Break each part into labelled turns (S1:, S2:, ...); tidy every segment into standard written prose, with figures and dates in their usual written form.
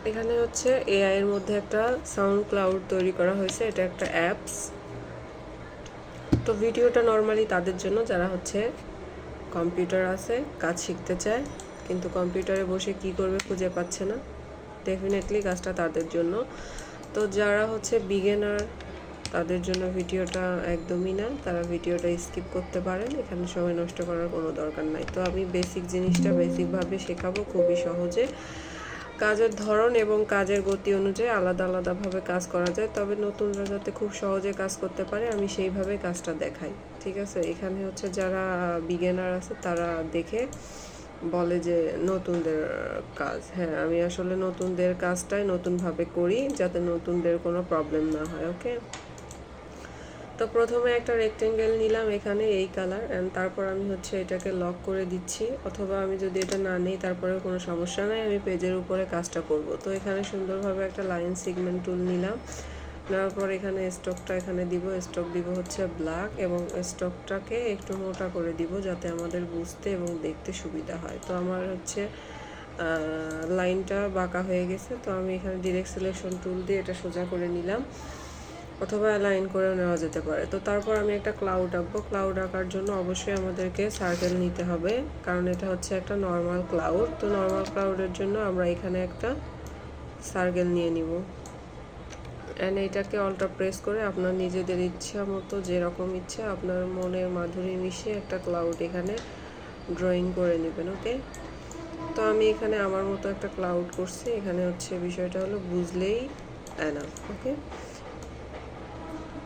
S1: এখানে হচ্ছে এআই এর মধ্যে একটা সাউন্ড ক্লাউড তৈরি করা হয়েছে, এটা একটা অ্যাপস। তো ভিডিওটা নর্মালি তাদের জন্য যারা হচ্ছে কম্পিউটার আছে, কাজ শিখতে চায় কিন্তু কম্পিউটারে বসে কি করবে খুঁজে পাচ্ছে না, ডেফিনেটলি কাজটা তাদের জন্য। তো যারা হচ্ছে বিগিনার তাদের জন্য ভিডিওটা একদমই না, তারা ভিডিওটা স্কিপ করতে পারেন, এখানে সময় নষ্ট করার কোনো দরকার নাই। তো আমি বেসিক জিনিসটা বেসিকভাবে শেখাবো খুবই সহজে। কাজের ধরন এবং কাজের গতি অনুযায়ী আলাদা আলাদাভাবে কাজ করা যায়, তবে নতুনরা যাতে খুব সহজে কাজ করতে পারে আমি সেইভাবে কাজটা দেখাই, ঠিক আছে। এখানে হচ্ছে যারা বিগিনার আছে তারা দেখে বলে যে নতুনদের কাজ, হ্যাঁ আমি আসলে নতুনদের কাজটাই নতুনভাবে করি যাতে নতুনদের কোনো প্রবলেম না হয়। ওকে, তো প্রথমে একটা রেক্টেঙ্গেল নিলাম এখানে এই কালার, অ্যান্ড তারপর আমি হচ্ছে এটাকে লক করে দিচ্ছি, অথবা আমি যদি এটা না নিই তারপরেও কোনো সমস্যা নাই, আমি পেজের উপরে কাজটা করব। তো এখানে সুন্দরভাবে একটা লাইন সেগমেন্ট টুল নিলাম, নেওয়ার পর এখানে স্ট্রোকটা এখানে দিব, স্ট্রোক দিব হচ্ছে ব্ল্যাক, এবং স্ট্রোকটাকে একটু মোটা করে দিব যাতে আমাদের বুঝতে এবং দেখতে সুবিধা হয়। তো আমার হচ্ছে লাইনটা বাঁকা হয়ে গেছে, তো আমি এখানে ডিরেক্ট সিলেকশন টুল দিয়ে এটা সোজা করে নিলাম, অথবা অ্যালাইন করেও নেওয়া যেতে পারে। তো তারপর আমি একটা ক্লাউড আঁকবো। ক্লাউড আঁকার জন্য অবশ্যই আমাদেরকে সার্কেল নিতে হবে, কারণ এটা হচ্ছে একটা নর্মাল ক্লাউড। তো নর্মাল ক্লাউডের জন্য আমরা এখানে একটা সার্কেল নিয়ে নিব, অ্যান্ড এইটাকে অল্টা প্রেস করে আপনার নিজেদের ইচ্ছা মতো যেরকম ইচ্ছা আপনার মনের মাধুরী মিশিয়ে একটা ক্লাউড এখানে ড্রয়িং করে নেবেন। ওকে, তো আমি এখানে আমার মতো একটা ক্লাউড করছি, এখানে হচ্ছে বিষয়টা হলো বুঝলেই এনাফ। ওকে,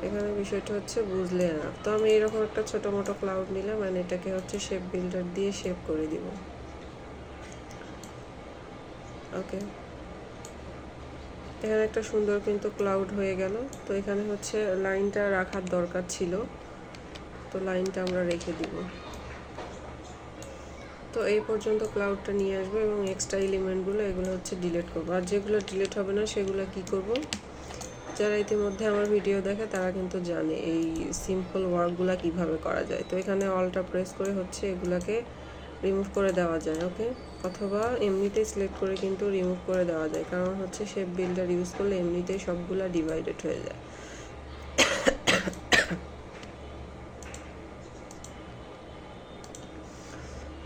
S1: এখানে বিষয়টা হচ্ছে বুঝলে না। তো আমি এরকম একটা ছোটো মোটো ক্লাউড নিলাম, অ্যান্ড এটাকে হচ্ছে শেপ বিল্ডার দিয়ে শেপ করে দিব। ওকে, এখানে একটা সুন্দর কিন্তু ক্লাউড হয়ে গেল। তো এখানে হচ্ছে লাইনটা রাখার দরকার ছিল, তো লাইনটা আমরা রেখে দিব। তো এই পর্যন্ত ক্লাউডটা নিয়ে আসবো এবং এক্সট্রা এলিমেন্টগুলো এগুলো হচ্ছে ডিলিট করবো, আর যেগুলো ডিলিট হবে না সেগুলো কি করব, যারা ইতিমধ্যে আমার ভিডিও দেখে তারা কিন্তু জানে এই সিম্পল ওয়ার্কগুলো কিভাবে করা যায়। তো এখানে অলটা প্রেস করে হচ্ছে এগুলাকে রিমুভ করে দেওয়া যায়। ওকে, অথবা এমনিতেই সিলেক্ট করে কিন্তু রিমুভ করে দেওয়া যায়, কারণ হচ্ছে শেপ বিল্ডার ইউজ করলে এমনিতেই সবগুলা ডিভাইডেড হয়ে যায়।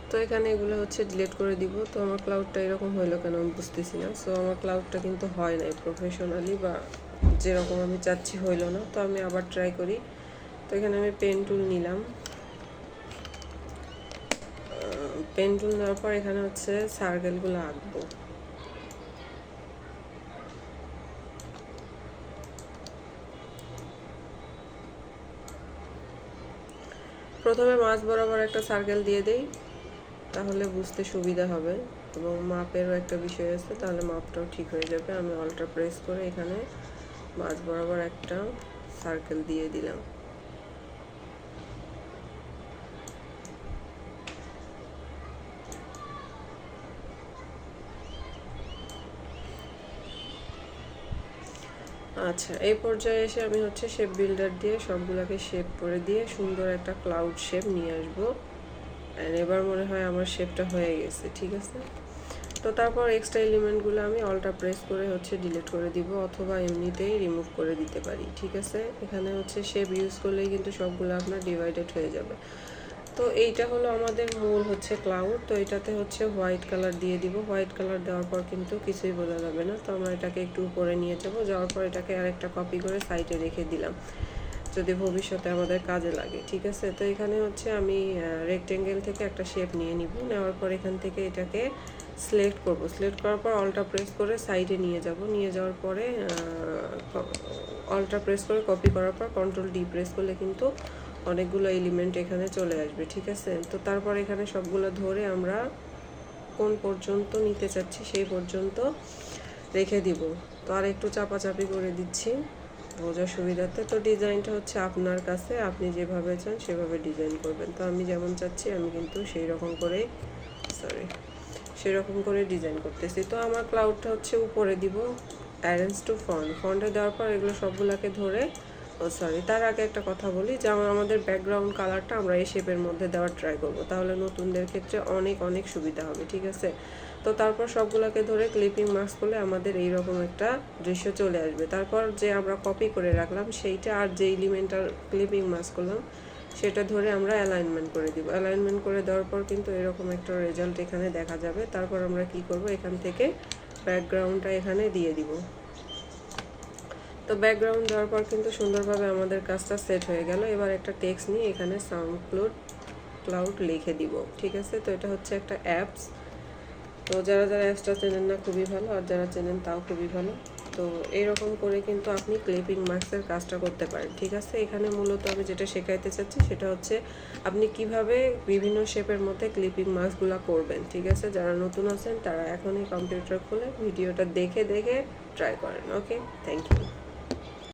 S1: তো এখানে এগুলো হচ্ছে ডিলিট করে দিব। তো আমার ক্লাউডটা এরকম হইলো কেন আমি বুঝতেছি না। সো আমার ক্লাউডটা কিন্তু হয় নাই প্রফেশনালি, বা যেরকম আমি চাচ্ছি হইলো না। তো আমি আবার ট্রাই করি। তো এখানে আমি পেন টুল নিলাম, পেন টুল নেওয়ার পর এখানে হচ্ছে সার্কেলগুলো আঁকবো। প্রথমে মাঝ বরাবর একটা সার্কেল দিয়ে দেই, তাহলে বুঝতে সুবিধা হবে, এবং মাপেরও একটা বিষয় আছে, তাহলে মাপটাও ঠিক হয়ে যাবে। আমি অলটা প্রেস করে এখানে মাঝ বরাবর একটা সার্কেল দিয়ে দিলাম। আচ্ছা, এই পর্যায়ে এসে আমি হচ্ছে শেপ বিল্ডার দিয়ে সবগুলোকে শেপ করে দিয়ে সুন্দর একটা ক্লাউড শেপ নিয়ে আসবো, অ্যান্ড এবার মনে হয় আমার শেপটা হয়ে গেছে, ঠিক আছে। তো তারপর এক্সট্রা এলিমেন্টগুলো আমি অলটা প্রেস করে হচ্ছে ডিলিট করে দিব, অথবা এমনিতেই রিমুভ করে দিতে পারি, ঠিক আছে। এখানে হচ্ছে শেপ ইউজ করলেই কিন্তু সবগুলো আপনার ডিভাইডেড হয়ে যাবে। তো এইটা হলো আমাদের মূল হচ্ছে ক্লাউড। তো এটাতে হচ্ছে হোয়াইট কালার দিয়ে দিব। হোয়াইট কালার দেওয়ার পর কিন্তু কিছুই বোঝা যাবে না। তো আমরা এটাকে একটু উপরে নিয়ে যাবো, যাওয়ার পর এটাকে আরেকটা কপি করে সাইডে রেখে দিলাম, যদি ভবিষ্যতে আমাদের কাজে লাগে, ঠিক আছে। তো এখানে হচ্ছে আমি রেক্টেঙ্গেল থেকে একটা শেপ নিয়ে নিব, নেওয়ার পর এখান থেকে এটাকে সিলেক্ট করব। সিলেক্ট করার পর অলটা প্রেস করে সাইডে নিয়ে যাব, নিয়ে যাওয়ার পরে অলটা প্রেস করে কপি করার পর কন্ট্রোল ডি প্রেস করলে কিন্তু অনেকগুলো এলিমেন্ট এখানে চলে আসবে, ঠিক আছে। তো তারপর এখানে সবগুলো ধরে আমরা কোন পর্যন্ত নিতে চাচ্ছি সেই পর্যন্ত রেখে দিব। তো আর একটু চাপাচাপি করে দিচ্ছি বোঝার সুবিধাতে। তো ডিজাইনটা হচ্ছে আপনার কাছে, আপনি যেভাবে চান সেভাবে ডিজাইন করবেন। তো আমি যেমন চাচ্ছি আমি কিন্তু সেই রকম করে ডিজাইন করতেছি। তো আমার ক্লাউডটা হচ্ছে উপরে দিব, অ্যারেঞ্জ টু ফন্টে দেওয়ার পর এগুলো সবগুলোকে ধরে তার আগে একটা কথা বলি, যে আমাদের ব্যাকগ্রাউন্ড কালারটা আমরা এই শেপের মধ্যে দেওয়ার ট্রাই করব, তাহলে নতুনদের ক্ষেত্রে অনেক অনেক সুবিধা হবে, ঠিক আছে। তো তারপর সবগুলোকে ধরে ক্লিপিং মাস্ক করলে আমাদের এইরকম একটা দৃশ্য চলে আসবে। তারপর যে আমরা কপি করে রাখলাম সেইটা আর যে এলিমেন্টাল ক্লিপিং মাস্ক করলাম সেটা ধরে আমরা অ্যালাইনমেন্ট করে দিব। অ্যালাইনমেন্ট করে দেওয়ার পর কিন্তু এরকম একটা রেজাল্ট এখানে দেখা যাবে। তারপর আমরা কি করব, এখান থেকে ব্যাকগ্রাউন্ডটা এখানে দিয়ে দিব। তো ব্যাকগ্রাউন্ড দেওয়ার পর কিন্তু সুন্দরভাবে আমাদের কাজটা সেট হয়ে গেল। এবার একটা টেক্সট নিয়ে এখানে সাউন্ড ক্লাউড লিখে দিব। ঠিক আছে, তো এটা হচ্ছে একটা অ্যাপস। তো যারা যারা অ্যাপসটা চেনেন না খুবই ভালো, আর যারা চেনেন তাও খুবই ভালো। তো এইরকম করে কিন্তু আপনি ক্লিপিং মাস্কের কাজটা করতে পারেন। ঠিক আছে, এখানে মূলত আমি যেটা শেখাইতে চাচ্ছি সেটা হচ্ছে আপনি কিভাবে বিভিন্ন শেপের মধ্যে ক্লিপিং মাস্কগুলো করবেন। ঠিক আছে, যারা নতুন আছেন তারা এখনই কম্পিউটার খুলে ভিডিওটা দেখে দেখে ট্রাই করেন। ওকে, থ্যাংক ইউ।